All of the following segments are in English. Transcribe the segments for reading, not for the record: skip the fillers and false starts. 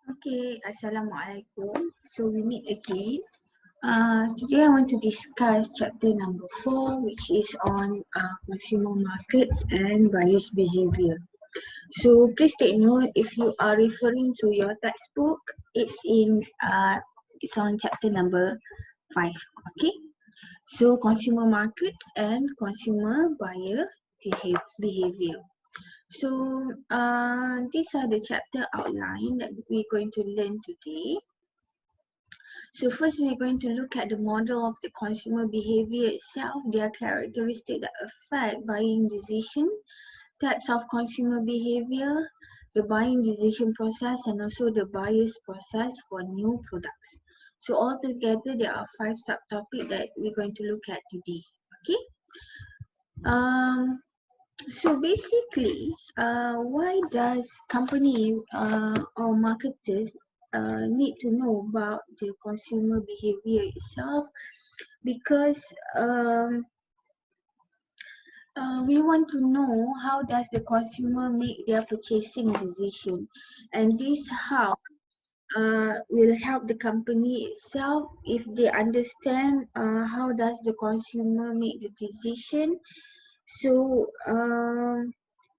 Okay, Assalamualaikum. So we meet again. Today I want to discuss chapter number 4, which is on consumer markets and buyers' behavior. So please take note, if you are referring to your textbook, it's on chapter number 5. Okay. So consumer markets and consumer buyer behavior. So these are the chapter outline that we're going to learn today. So first we're going to look at the model of the consumer behavior itself, their characteristics that affect buying decision, types of consumer behavior, the buying decision process, and also the buyer's process for new products. So altogether there are 5 subtopics that we're going to look at today. Okay. So basically, why does company or marketers need to know about the consumer behavior itself? Because we want to know how does the consumer make their purchasing decision, and this how will help the company itself if they understand how does the consumer make the decision. So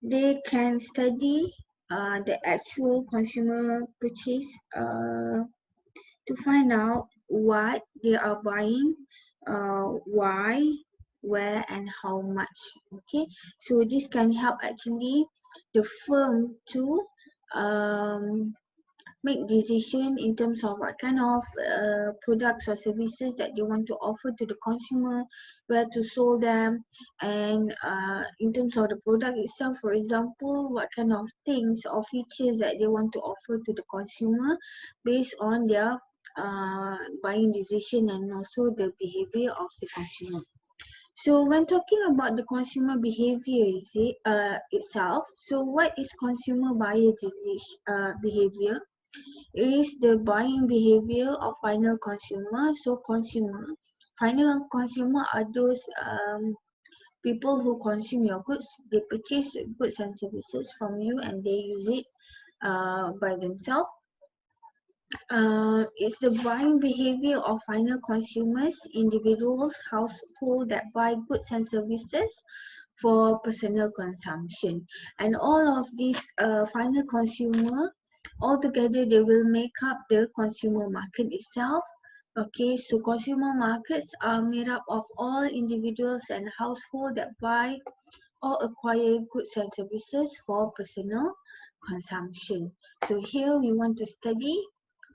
they can study the actual consumer purchase to find out what they are buying, why, where, and how much. Okay, so this can help actually the firm to make decision in terms of what kind of products or services that they want to offer to the consumer, where to sold them, and in terms of the product itself, for example, what kind of things or features that they want to offer to the consumer based on their buying decision and also the behavior of the consumer. So when talking about the consumer behavior itself, so what is consumer behavior? It is the buying behavior of final consumer. So final consumer are those people who consume your goods. They purchase goods and services from you and they use it by themselves. It's the buying behavior of final consumers, individuals, household that buy goods and services for personal consumption. And all of these final consumer, altogether they will make up the consumer market itself. Okay, so consumer markets are made up of all individuals and household that buy or acquire goods and services for personal consumption. So here we want to study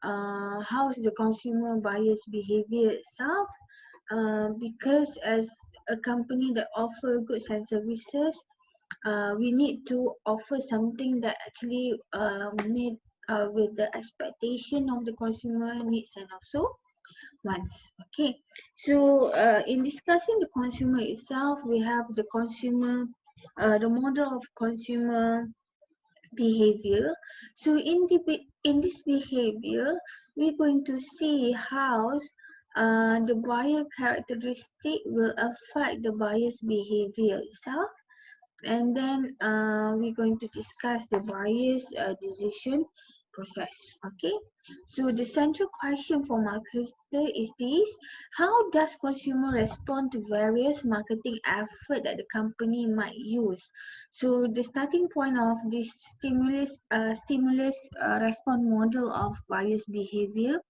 how is the consumer buyer's behavior itself, because as a company that offer goods and services, we need to offer something that actually made with the expectation of the consumer needs and also wants. Okay, so in discussing the consumer itself, we have the consumer, the model of consumer behavior. So in this behavior, we're going to see how the buyer characteristic will affect the buyer's behavior itself, and then we're going to discuss the buyer's decision process. Okay, so the central question for marketers is this: how does consumer respond to various marketing effort that the company might use? So the starting point of this stimulus response model of buyer's behavior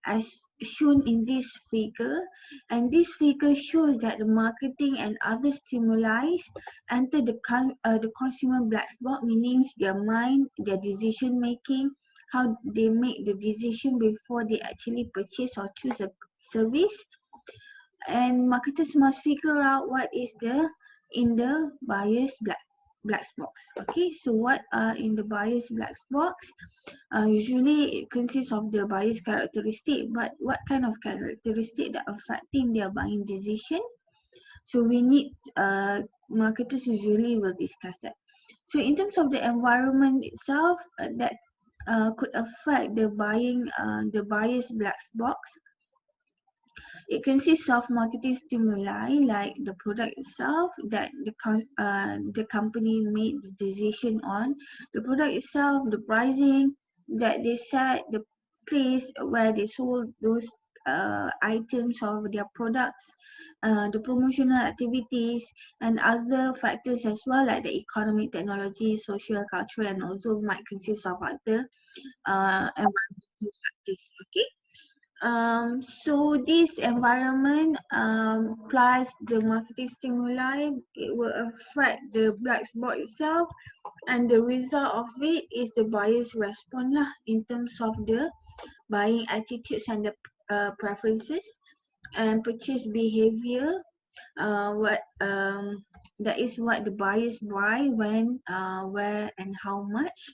as shown in this figure, and this figure shows that the marketing and other stimuli enter the consumer black box, meaning their mind, their decision making, how they make the decision before they actually purchase or choose a service. And marketers must figure out what is in the buyer's black box. Okay, so what are in the buyer's black box? Usually it consists of the buyer's characteristic, but what kind of characteristic that affecting their buying decision? So we need marketers usually will discuss that. So in terms of the environment itself, that could affect the buyer's black box. It consists of marketing stimuli like the product itself that the company made the decision on, the product itself, the pricing, that they set the place where they sold those items or their products, the promotional activities, and other factors as well, like the economic, technology, social, cultural, and also might consist of other environmental factors. Okay. So this environment plus the marketing stimuli, it will affect the black spot itself, and the result of it is the buyer's response lah, in terms of the buying attitudes and the preferences and purchase behavior. What that is what the buyers buy, when, where, and how much,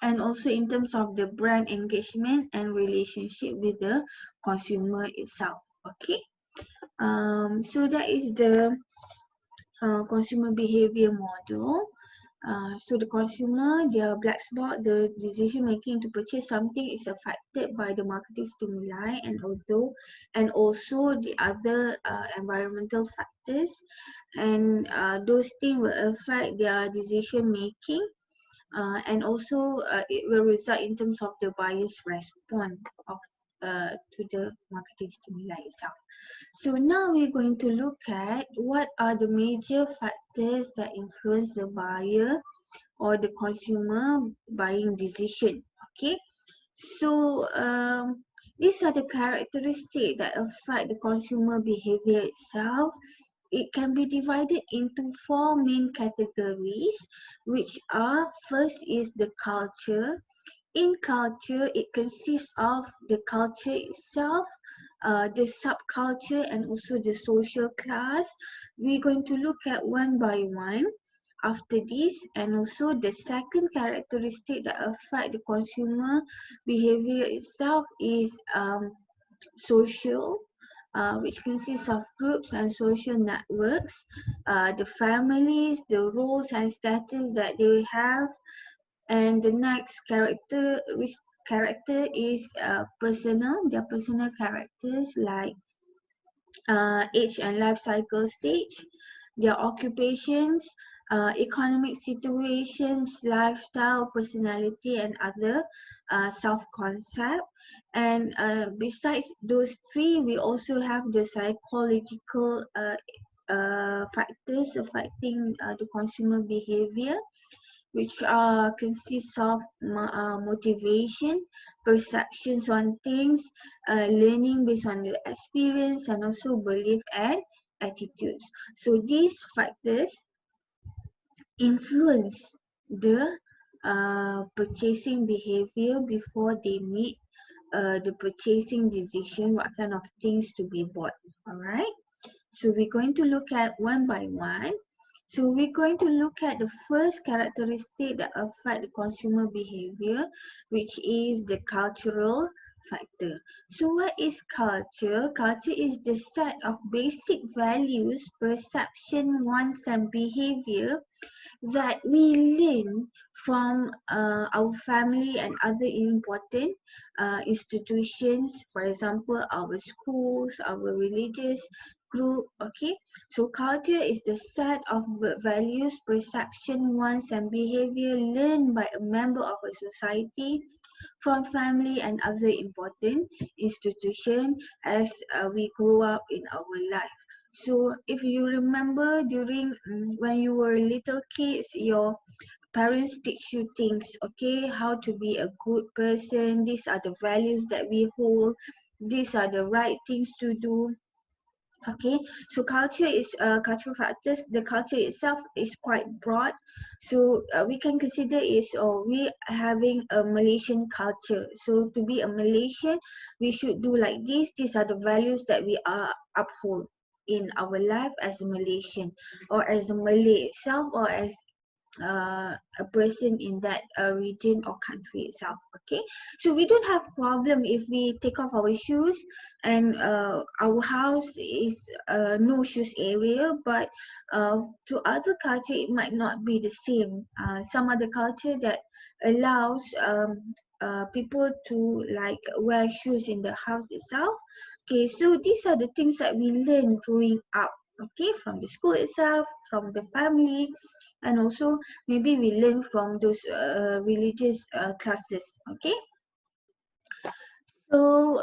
and also in terms of the brand engagement and relationship with the consumer itself. Okay. So that is the consumer behavior model. So the consumer, their black spot, the decision making to purchase something is affected by the marketing stimuli, and also the other environmental factors, and those things will affect their decision making, and also it will result in terms of the buyer's response of to the marketing stimuli itself. So now we're going to look at what are the major factors that influence the buyer or the consumer buying decision. Okay, so these are the characteristics that affect the consumer behavior itself. It can be divided into four main categories, which are: first is the culture. In culture, it consists of the culture itself, the subculture, and also the social class. We're going to look at one by one after this. And also the second characteristic that affect the consumer behavior itself is social, which consists of groups and social networks, the families, the roles and status that they have. And the next character is personal. Their personal characters, like age and life cycle stage, their occupations, economic situations, lifestyle, personality, and other self-concept. And besides those three, we also have the psychological factors affecting the consumer behavior, which consists of motivation, perceptions on things, learning based on the experience, and also belief and attitudes. So these factors influence the purchasing behavior before they make the purchasing decision, what kind of things to be bought. All right. So we're going to look at one by one. So we're going to look at the first characteristic that affect the consumer behavior, which is the cultural factor. So what is culture? Culture is the set of basic values, perception, wants, and behavior that we learn from our family and other important institutions, for example, our schools, our religious group. Okay, so culture is the set of values, perception, wants, and behavior learned by a member of a society from family and other important institution as we grow up in our life. So if you remember, during when you were little kids, your parents teach you things, okay, how to be a good person. These are the values that we hold. These are the right things to do. Okay, so culture is cultural factors. The culture itself is quite broad, so we can consider is we having a Malaysian culture. So to be a Malaysian, we should do like this. These are the values that we are uphold in our life as a Malaysian, or as a Malay itself, or as a person in that region or country itself. Okay, so we don't have problem if we take off our shoes, and our house is no shoes area, but to other culture it might not be the same. Some other culture that allows people to like wear shoes in the house itself. Okay, so these are the things that we learn growing up, okay, from the school itself, from the family, and also maybe we learn from those religious classes. Okay. So,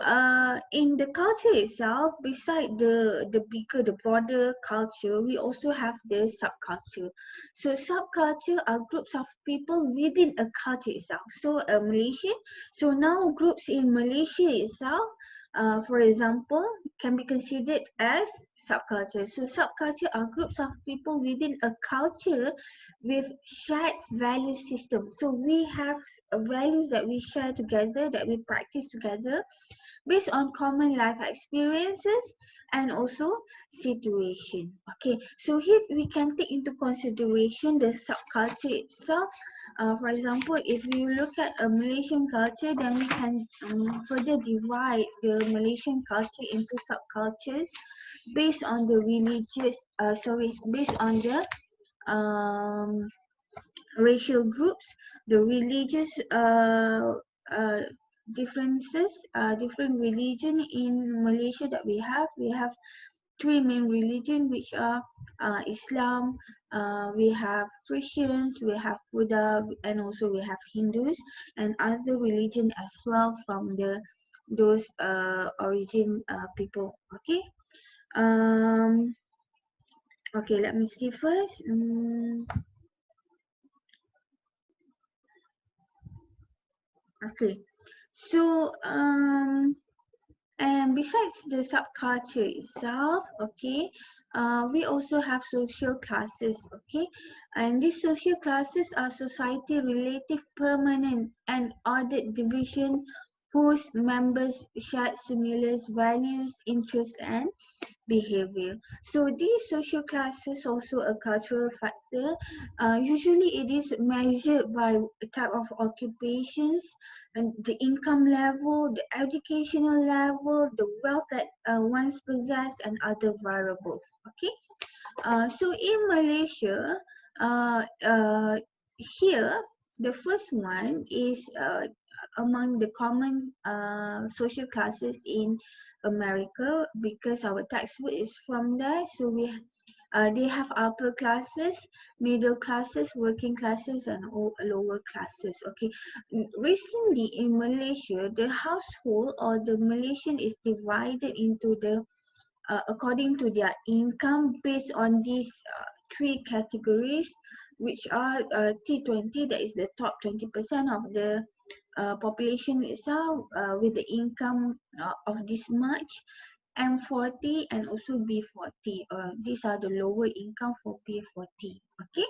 in the culture itself, beside the bigger, the broader culture, we also have the subculture. So, subculture are groups of people within a culture itself. So, Malaysia. So now groups in Malaysia itself, for example, can be considered as subculture. So, subculture are groups of people within a culture with shared value system. So we have values that we share together, that we practice together based on common life experiences and also situation. Okay, so here we can take into consideration the subculture itself. For example, if you look at a Malaysian culture, then we can further divide the Malaysian culture into subcultures based on the based on the um, racial groups, the religious uh, differences, different religion in Malaysia that we have. We have three main religion, which are Islam, we have Christians, we have Buddha, and also we have Hindus and other religion as well from those origin people. Okay. Um, okay, let me see first. Okay. So, and besides the subculture itself, okay, we also have social classes, okay, and these social classes are society relative, permanent, and ordered division whose members share similar values, interests, and behavior. So these social classes also a cultural factor. Usually it is measured by type of occupations and the income level, the educational level, the wealth that one's possess and other variables. Okay. So in Malaysia, uh, uh, here the first one is among the common social classes in America because our textbook is from there. So they have upper classes, middle classes, working classes, and lower classes. Okay, recently in Malaysia, the household or the Malaysian is divided into the according to their income based on these three categories, which are T20, that is the top 20% of the population itself with the income of this much, M40 and also B40. These are the lower income for B40. Okay,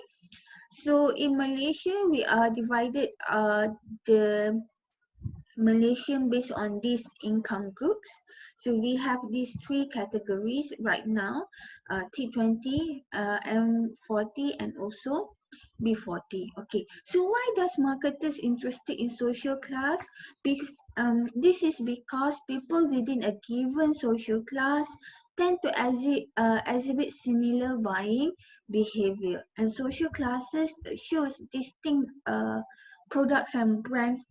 so in Malaysia, we are divided the Malaysian based on these income groups. So we have these three categories right now, T20, M40, and also B40. Okay, so why does marketers interested in social class? Because this is because people within a given social class tend to exhibit similar buying behavior, and social classes shows distinct products and brands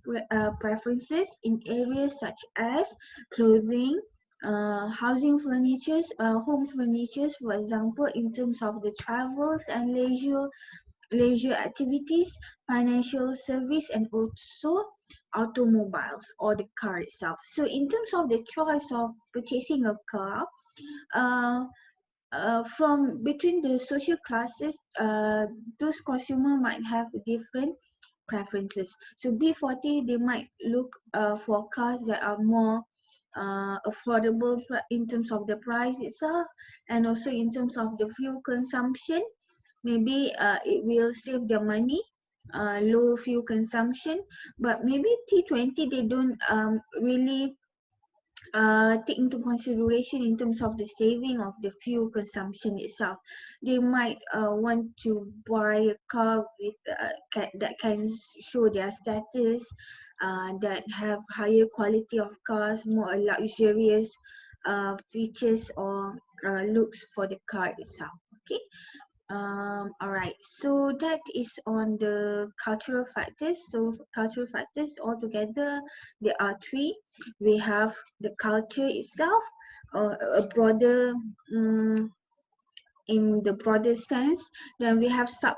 preferences in areas such as clothing, housing furnitures, home furnitures, for example, in terms of the travels and leisure activities, financial service, and also automobiles or the car itself. So in terms of the choice of purchasing a car, uh, from between the social classes, those consumer might have different preferences. So B40, they might look for cars that are more affordable in terms of the price itself, and also in terms of the fuel consumption. Maybe it will save their money, low fuel consumption. But maybe T20, they don't really take into consideration in terms of the saving of the fuel consumption itself. They might want to buy a car with that can show their status, that have higher quality of cars, more luxurious features or looks for the car itself. Okay. All right, so that is on the cultural factors. So cultural factors altogether, there are three. We have the culture itself, a broader in the broader sense. Then we have sub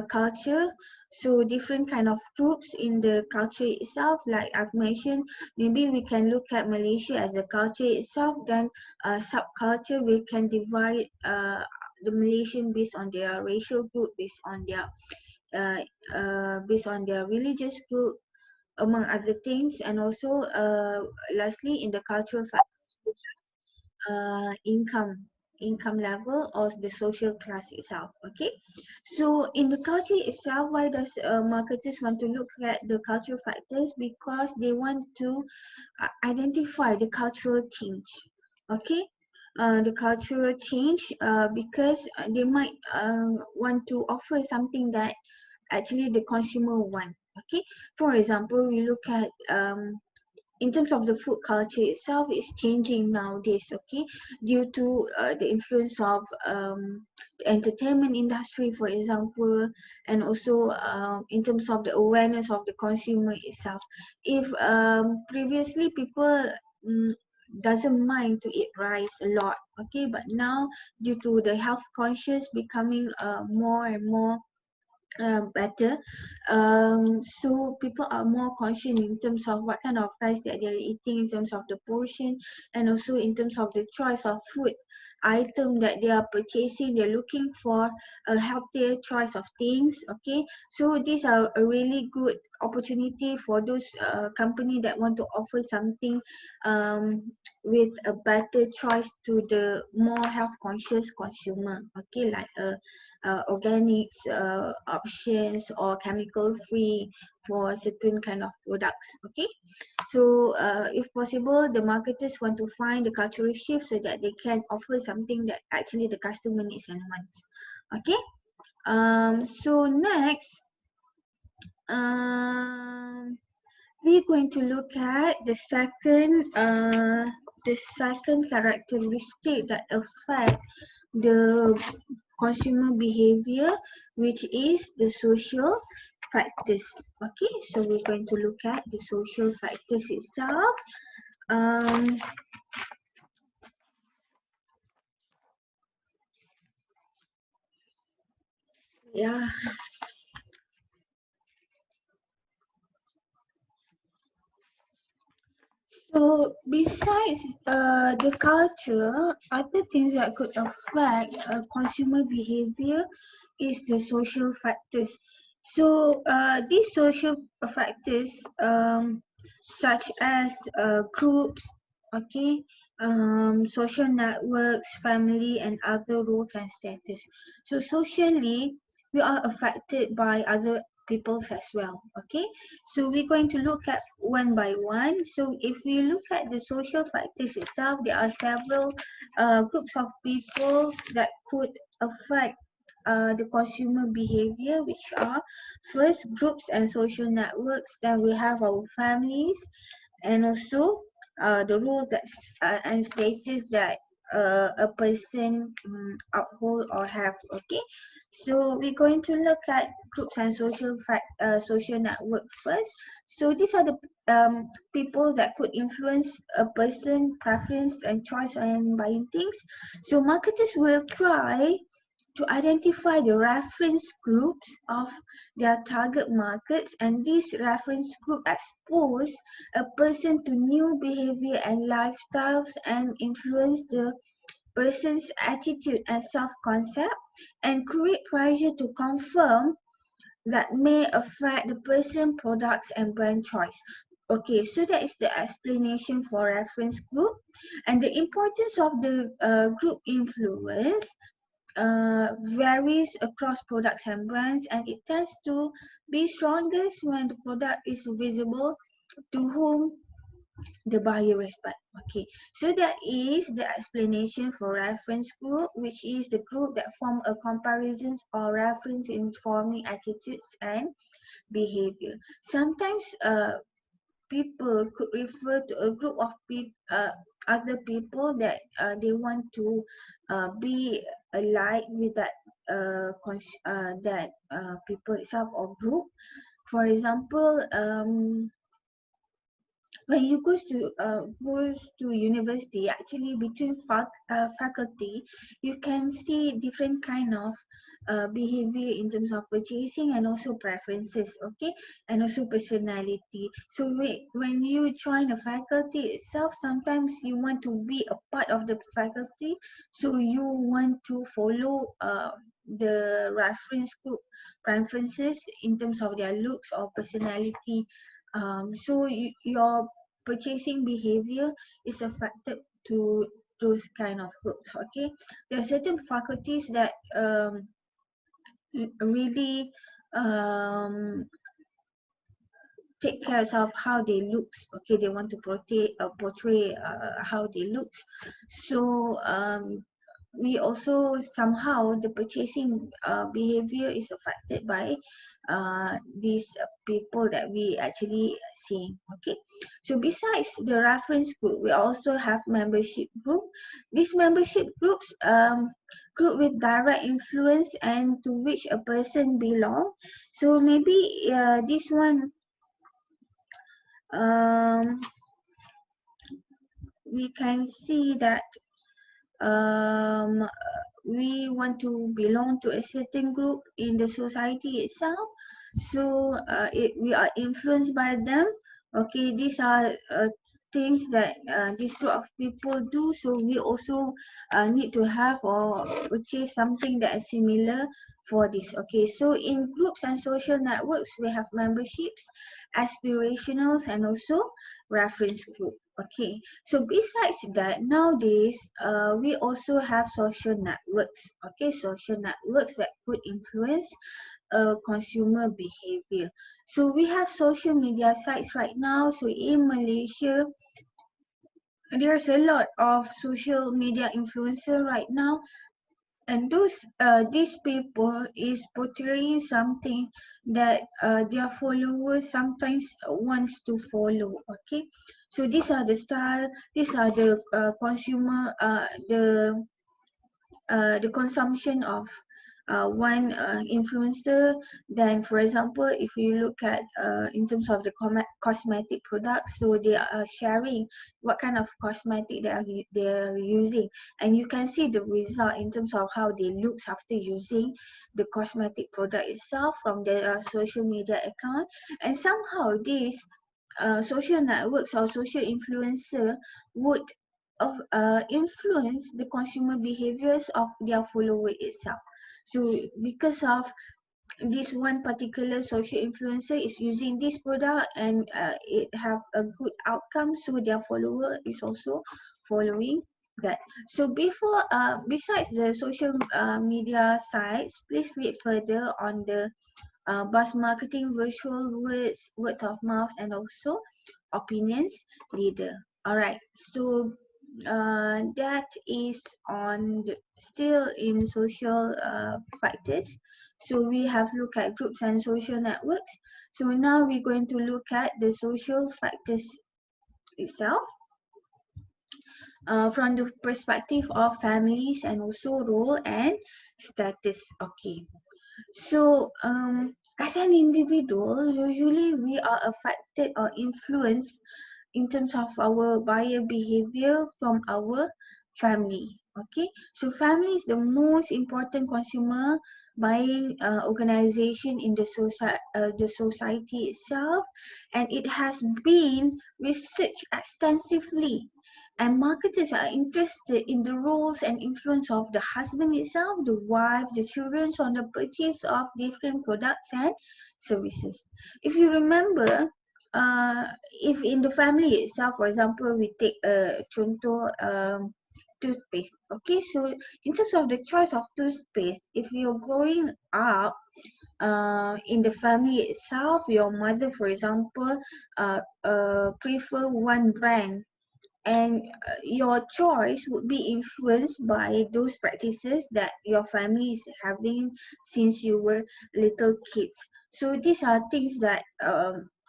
culture, so different kind of groups in the culture itself. Like I've mentioned, maybe we can look at Malaysia as a culture itself. Then subculture, we can divide the Malaysian based on their racial group, uh, based on their religious group, among other things. And also lastly, in the cultural factors, income level or the social class itself. Okay, so in the culture itself, why does marketers want to look at the cultural factors? Because they want to identify the cultural change. Okay, the cultural change, because they might want to offer something that actually the consumer want. Okay, for example, we look at in terms of the food culture itself, it's changing nowadays. Okay, due to the influence of the entertainment industry, for example, and also in terms of the awareness of the consumer itself. If previously people mm, doesn't mind to eat rice a lot, okay, but now due to the health conscious becoming more and more better. So people are more conscious in terms of what kind of rice that they're eating, in terms of the portion, and also in terms of the choice of food item that they are purchasing. They're looking for a healthier choice of things. Okay, so these are a really good opportunity for those company that want to offer something with a better choice to the more health conscious consumer. Okay, like organic options or chemical free for certain kind of products. Okay, so if possible, the marketers want to find the cultural shift so that they can offer something that actually the customer needs and wants. Okay, so next, um, we're going to look at the second characteristic that affect the consumer behavior, which is the social factors. Okay, so we're going to look at the social factors itself. Um, yeah, so besides the culture, other things that could affect consumer behavior is the social factors. So these social factors, such as groups, okay, social networks, family, and other roles and status. So socially, we are affected by other peoples as well. Okay, so we're going to look at one by one. So if we look at the social factors itself, there are several groups of people that could affect the consumer behavior, which are first groups and social networks. Then we have our families, and also the rules that and status that a person uphold or have. Okay, so we're going to look at groups and social networks first. So these are the people that could influence a person preference and choice on buying things. So marketers will try to identify the reference groups of their target markets, and this reference group expose a person to new behavior and lifestyles and influence the person's attitude and self-concept and create pressure to confirm that may affect the person, products, and brand choice. Okay, so that is the explanation for reference group and the importance of the group influence varies across products and brands, and it tends to be strongest when the product is visible to whom the buyer respect. Okay, so that is the explanation for reference group, which is the group that form a comparisons or reference in forming attitudes and behavior. Sometimes people could refer to a group of other people that they want to be alike with that people itself or group. For example, when you goes to university, actually between faculty, you can see different kind of behavior in terms of purchasing and also preferences, okay, and also personality. So when you join a faculty itself, sometimes you want to be a part of the faculty, so you want to follow the reference group preferences in terms of their looks or personality. So your purchasing behavior is affected to those kind of groups, okay. There are certain faculties that really um, take care of how they look, okay. They want to portray how they look. So we also somehow the purchasing behavior is affected by these people that we actually seeing, okay. So besides the reference group, we also have membership group. These membership groups group with direct influence and to which a person belong. So maybe this one um, we can see that um, we want to belong to a certain group in the society itself, so we are influenced by them, okay. These are things that this group of people do, so we also need to have or purchase something that is similar for this, okay. So in groups and social networks, we have memberships, aspirationals, and also reference group, okay. So besides that, nowadays we also have social networks, okay, social networks that could influence consumer behavior. So we have social media sites right now. So in Malaysia, there's a lot of social media influencer right now, and these people is portraying something that their followers sometimes wants to follow, okay. So these are the style, these are the consumer the consumption of one influencer. Then for example, if you look at in terms of the cosmetic products, so they are sharing what kind of cosmetic they're using, and you can see the result in terms of how they look after using the cosmetic product itself from their social media account. And somehow these social networks or social influencer would influence the consumer behaviors of their follower itself. So because of this one particular social influencer is using this product and it have a good outcome, so their follower is also following that. So besides the social media sites, please read further on the buzz marketing, virtual words of mouth, and also opinions leader. All right, so that is on still in social factors. So we have looked at groups and social networks. So now we're going to look at the social factors itself from the perspective of families and also role and status, okay. So, as an individual, usually we are affected or influenced in terms of our buyer behavior from our family. Okay, so family is the most important consumer buying organization in the society itself, and it has been researched extensively. And marketers are interested in the roles and influence of the husband itself, the wife, the children on the purchase of different products and services. If you remember, if in the family itself, for example, we take a contoh toothpaste. Okay, so in terms of the choice of toothpaste, if you're growing up in the family itself, your mother, for example, prefer one brand, and your choice would be influenced by those practices that your family is having since you were little kids. So these are things that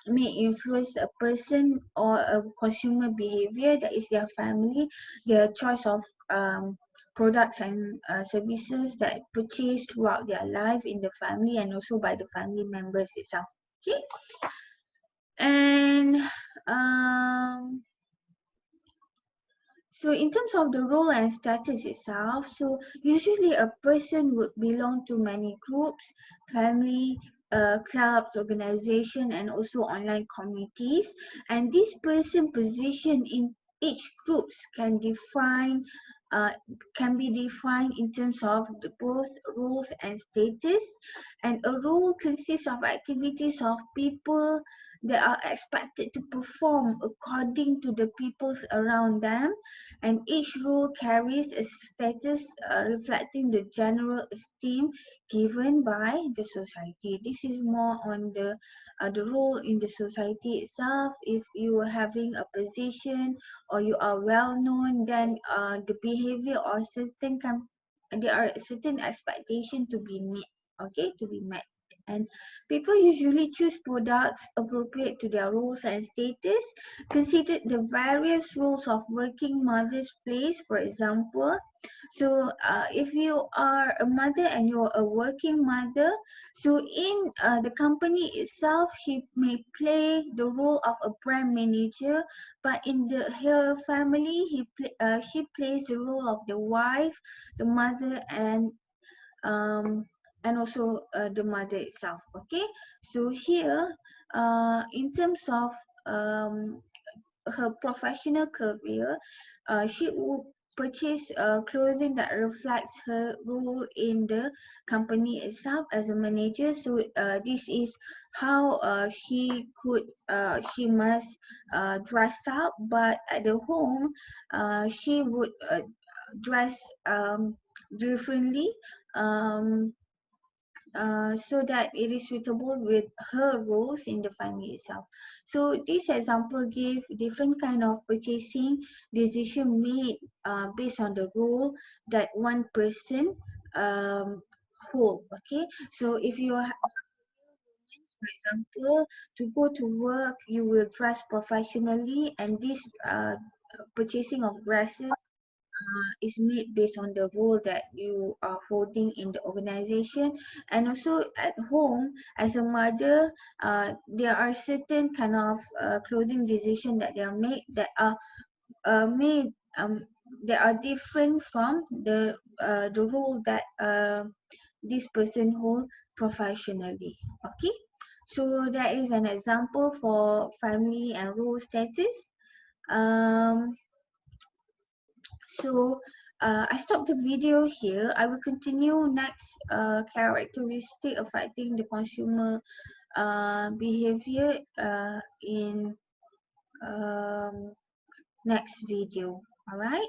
may influence a person or a consumer behavior, that is their family, their choice of products and services that purchased throughout their life in the family and also by the family members itself, okay. And in terms of the role and status itself, so usually a person would belong to many groups, family, clubs, organization, and also online communities. And this person position in each groups uh, can be defined in terms of both roles and status. And a role consists of activities of people that are expected to perform according to the peoples around them, and each role carries a status reflecting the general esteem given by the society. This is more on the role in the society itself. If you are having a position or you are well known, then the behavior or there are certain expectation to be met. Okay, to be met. And people usually choose products appropriate to their roles and status. Consider the various roles of working mothers plays, for example. So if you are a mother and you're a working mother, so in the company itself, she may play the role of a brand manager, but in her family, she plays the role of the wife, the mother, um, and also the mother itself. Okay, so here in terms of um, her professional career, she would purchase clothing that reflects her role in the company itself as a manager. So this is how she must dress up, but at the home she would dress differently, um, so that it is suitable with her roles in the family itself. So this example gave different kind of purchasing decision made based on the role that one person um, hold. Okay, so if you are, for example, to go to work, you will dress professionally, and this purchasing of dresses is made based on the role that you are holding in the organization. And also at home as a mother, there are certain kind of clothing decision that they are made made that are different from the role that this person hold professionally. Okay, so that is an example for family and role status. um, so I stop the video here. I will continue next characteristic affecting the consumer behavior in um, next video. All right.